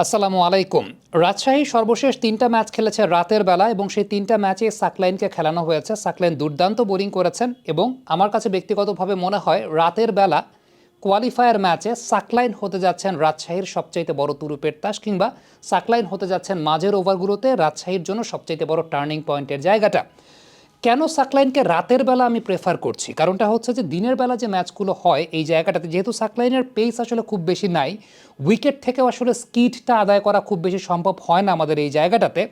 আসসালামু আলাইকুম। রাজশাহী সর্বশেষ ৩টা ম্যাচ খেলেছে রাতের বেলা এবং সেই ৩টা ম্যাচে সাকলাইনকে খেলানো হয়েছে। সাকলাইন দুর্দান্ত বোলিং করেছেন এবং আমার কাছে ব্যক্তিগতভাবে মনে হয় রাতের বেলা কোয়ালিফায়ার ম্যাচে সাকলাইন হতে যাচ্ছেন রাজশাহীর সবচাইতে বড় তুরুপের তাস, কিংবা সাকলাইন হতে যাচ্ছেন মাঝের ওভারগুলোতে রাজশাহীর জন্য সবচাইতে বড় টার্নিং পয়েন্টের জায়গাটা। কেন সাকলাইনকে রাতের বেলা আমি প্রেফার করছি, কারণটা হচ্ছে যে দিনের বেলা যে ম্যাচগুলো হয় এই জায়গাটাতে যেহেতু সাকলাইনের পেস আসলে খুব বেশি নাই, উইকেট থেকেও আসলে স্কিডটা আদায় করা খুব বেশি সম্ভব হয় না আমাদের এই জায়গাটাতে।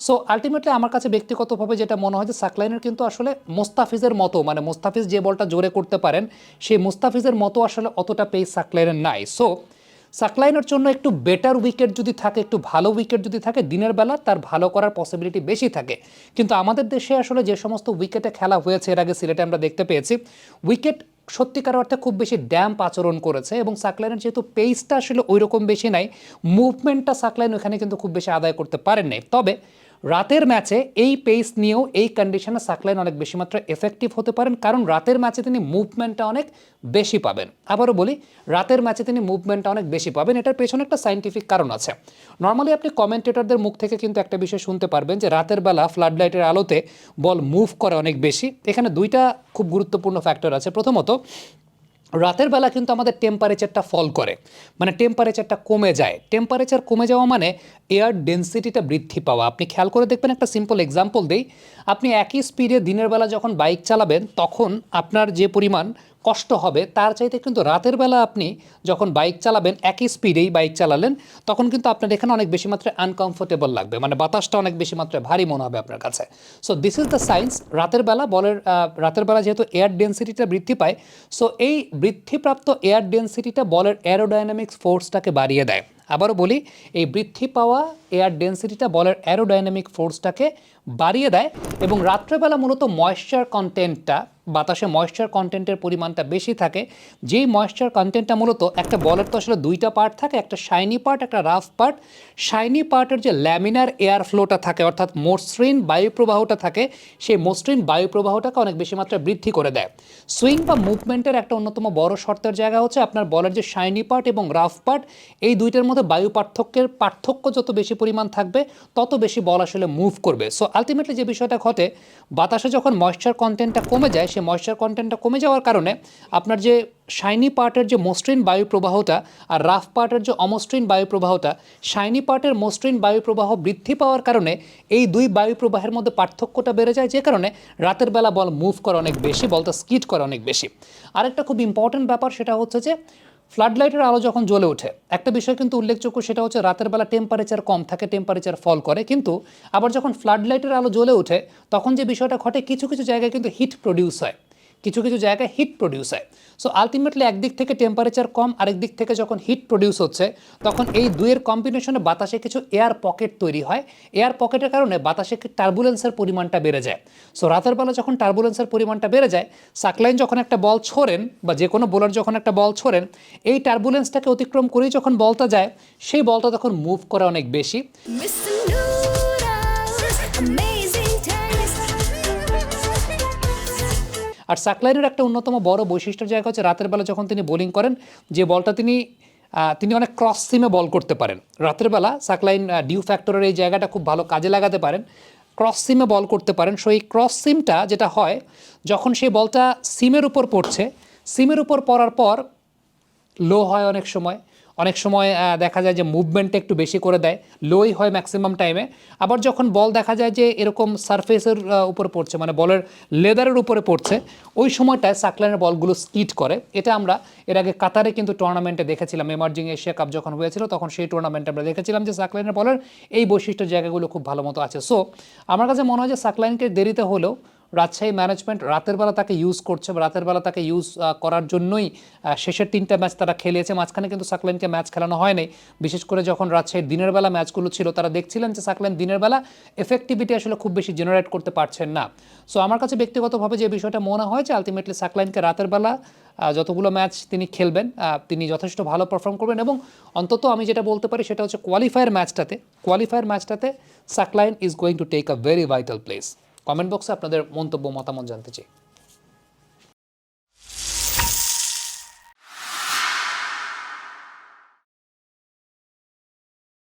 সো আলটিমেটলি আমার কাছে ব্যক্তিগতভাবে যেটা মনে হয় যে সাকলাইনের কিন্তু আসলে মোস্তাফিজের মতো, মানে মোস্তাফিজ যে বলটা জোরে করতে পারেন সেই মোস্তাফিজের মতো আসলে অতটা পেস সাকলাইনের নাই। সো সাকলাইনের জন্য একটু বেটার উইকেট যদি থাকে, একটু ভালো উইকেট যদি থাকে, দিনের বেলা তার ভালো করার পসিবিলিটি বেশি থাকে। কিন্তু আমাদের দেশে আসলে যে সমস্ত উইকেটে খেলা হয়েছে এর আগে সিলেটে আমরা দেখতে পেয়েছি উইকেট সত্যিকার অর্থে খুব বেশি ড্যাম্প আচরণ করেছে এবং সাকলাইনের যেহেতু পেসটা আসলে ওই রকম বেশি নাই, মুভমেন্টটা সাকলাইন ওখানে কিন্তু খুব বেশি আদায় করতে পারেন নাই। তবে রাতের ম্যাচে এই পেস নিয়েও এই কন্ডিশনে সাকলাইন অনেক বেশি মাত্রায় এফেক্টিভ হতে পারেন, কারণ রাতের ম্যাচে তিনি মুভমেন্টটা অনেক বেশি পাবেন। আবারও বলি, রাতের ম্যাচে তিনি মুভমেন্টটা অনেক বেশি পাবেন। এটার পেছনে একটা সাইন্টিফিক কারণ আছে। নর্মালি আপনি কমেন্টেটরদের মুখ থেকে কিন্তু একটা বিষয় শুনতে পারবেন যে রাতের বেলা ফ্লাড লাইটের আলোতে বল মুভ করে অনেক বেশি। এখানে দুইটা খুব গুরুত্বপূর্ণ ফ্যাক্টর আছে। প্রথমত, রাতের বেলা কিন্তু আমাদের টেম্পারেচারটা ফল করে, মানে টেম্পারেচারটা কমে যায়। টেম্পারেচার কমে যাওয়া মানে এয়ার ডেন্সিটিটা বৃদ্ধি পাওয়া। আপনি খেয়াল করে দেখবেন, একটা সিম্পল এক্সাম্পল দিই। আপনি একই স্পিডে দিনের বেলা যখন বাইক চালাবেন তখন আপনার যে পরিমাণ কষ্ট হবে তার চাইতে কিন্তু রাতের বেলা আপনি যখন বাইক চালাবেন, একই স্পিডেই বাইক চালালেন, তখন কিন্তু আপনার এখানে অনেক বেশি মাত্রায় আনকমফোর্টেবল লাগবে, মানে বাতাসটা অনেক বেশি মাত্রায় ভারী মনে হবে আপনার কাছে। So this is the science. রাতের বেলা যেহেতু এয়ার ডেন্সিটিটা বৃদ্ধি পায়, সো এই বৃদ্ধিপ্রাপ্ত এয়ার ডেন্সিটিটা বলের অ্যারোডাইনামিক্স ফোর্সটাকে বাড়িয়ে দেয়। আবারও বলি, এই বৃদ্ধি পাওয়া এয়ার ডেন্সিটিটা বলের অ্যারোডাইনামিক ফোর্সটাকে বাড়িয়ে দেয় এবং রাত্রেবেলা মূলত ময়েশ্চার কন্টেন্টটা, বাতাসে ময়েশ্চার কন্টেন্টের পরিমাণটা বেশি থাকে। যেই ময়েশ্চার কন্টেন্টটা মূলত একটা বলের তো আসলে দুইটা পার্ট থাকে, একটা শাইনি পার্ট, একটা রাফ পার্ট। শাইনি পার্টের যে ল্যামিনার এয়ার ফ্লোটা থাকে, অর্থাৎ মসৃণ বায়ুপ্রবাহটা থাকে, সেই মসৃণ বায়ুপ্রবাহটাকে অনেক বেশি মাত্রায় বৃদ্ধি করে দেয়। সুইং বা মুভমেন্টের একটা অন্যতম বড় শর্তের জায়গা হচ্ছে আপনার বলের যে শাইনি পার্ট এবং রাফ পার্ট, এই দুইটার মধ্যে বায়ু পার্থক্য যত বেশি পরিমাণ থাকবে তত বেশি বল আসলে মুভ করবে। সো আলটিমেটলি যে বিষয়টা ঘটে, বাতাসে যখন ময়েশ্চার কন্টেন্টটা কমে যায়, সেই ময়েশ্চার কন্টেন্টটা কমে যাওয়ার কারণে আপনার যে শাইনি পার্টের যে মসৃণ বায়ু প্রবাহটা আর রাফ পার্টের যে অমসৃণ বায়ু প্রবাহটা, শাইনি পার্টের মসৃণ বায়ু প্রবাহ বৃদ্ধি পাওয়ার কারণে এই দুই বায়ু প্রবাহের মধ্যে পার্থক্যটা বেড়ে যায়, যে কারণে রাতের বেলা বল মুভ করে অনেক বেশি, বলটা স্কিড করে অনেক বেশি। আরেকটা খুব ইম্পর্টেন্ট ব্যাপার, সেটা হচ্ছে যে ফ্লাড লাইটের আলো যখন জ্বলে ওঠে, একটা বিষয় কিন্তু উল্লেখযোগ্য, সেটা হচ্ছে রাতের বেলা টেম্পারেচার কম থাকে, টেম্পারেচার ফল করে, কিন্তু আবার যখন ফ্লাড লাইটের আলো জ্বলে ওঠে তখন যে বিষয়টা ঘটে, কিছু কিছু জায়গায় কিন্তু হিট প্রডিউস হয়, কিছু কিছু জায়গায় হিট প্রডিউস হয়। সো আলটিমেটলি একদিক থেকে টেম্পারেচার কম, আরেক দিক থেকে যখন হিট প্রডিউস হচ্ছে, তখন এই দুইয়ের কম্বিনেশনে বাতাসে কিছু এয়ার পকেট তৈরি হয়। এয়ার পকেটের কারণে বাতাসে টার্বুলেন্সের পরিমাণটা বেড়ে যায়। সো রাতের বেলা যখন টার্বুলেন্সের পরিমাণটা বেড়ে যায়, সাকলাইন যখন একটা বল ছোড়েন বা যে কোনো বোলার যখন একটা বল ছোড়েন, এই টার্বুলেন্সটাকে অতিক্রম করেই যখন বলটা যায়, সেই বলটা তখন মুভ করে অনেক বেশি। আর সাকলাইনের একটা অন্যতম বড় বৈশিষ্ট্যের জায়গা হচ্ছে রাতের বেলা যখন তিনি বোলিং করেন, যে বলটা তিনি অনেক ক্রস সিমে বল করতে পারেন। রাতের বেলা সাকলাইন ডিউ ফ্যাক্টরের এই জায়গাটা খুব ভালো কাজে লাগাতে পারেন, ক্রস সিমে বল করতে পারেন। সো এই ক্রস সিমটা যেটা হয়, যখন সেই বলটা সিমের উপর পড়ছে, সিমের উপর পড়ার পর লো হয় অনেক সময় দেখা যায় যে মুভমেন্টটা একটু বেশি করে দেয়, লোই হয় ম্যাক্সিমাম টাইমে। আবার যখন বল দেখা যায় যে এরকম সারফেসের উপরে পড়ছে, মানে বলের লেদারের উপরে পড়ছে, ওই সময়টায় সাকলাইনের বলগুলো স্কিড করে। এটা আমরা এর আগে কাতারে কিন্তু টুর্নামেন্টে দেখেছিলাম, এমার্জিং এশিয়া কাপ যখন হয়েছিল তখন সেই টুর্নামেন্টে আমরা দেখেছিলাম যে সাকলাইনের বলের এই বৈশিষ্ট্যের জায়গাগুলো খুব ভালো মতো আছে। সো আমার কাছে মনে হয় যে সাকলাইনকে দেরিতে হলেও রাজশাহী ম্যানেজমেন্ট রাতের বেলা তাকে ইউজ করছে, রাতের বেলা তাকে ইউজ করার জন্যই শেষের 3টা ম্যাচ তারা খেলিয়েছে। মাঝখানে কিন্তু সাকলাইনকে ম্যাচ খেলানো হয়নি, বিশেষ করে যখন রাজশাহীর দিনের বেলা ম্যাচগুলো ছিল তারা দেখছিলেন যে সাকলাইন দিনের বেলা এফেক্টিভিটি আসলে খুব বেশি জেনারেট করতে পারছেন না। সো আমার কাছে ব্যক্তিগতভাবে যে বিষয়টা মনে হয় যে আলটিমেটলি সাকলাইনকে রাতের বেলা যতগুলো ম্যাচ তিনি খেলবেন তিনি যথেষ্ট ভালো পারফর্ম করবেন এবং অন্তত আমি যেটা বলতে পারি সেটা হচ্ছে কোয়ালিফায়ার ম্যাচটাতে Saqlain is going to take a very vital place. Comment বক্সে আপনাদের মন্তব্য মতামত জানতে চাই।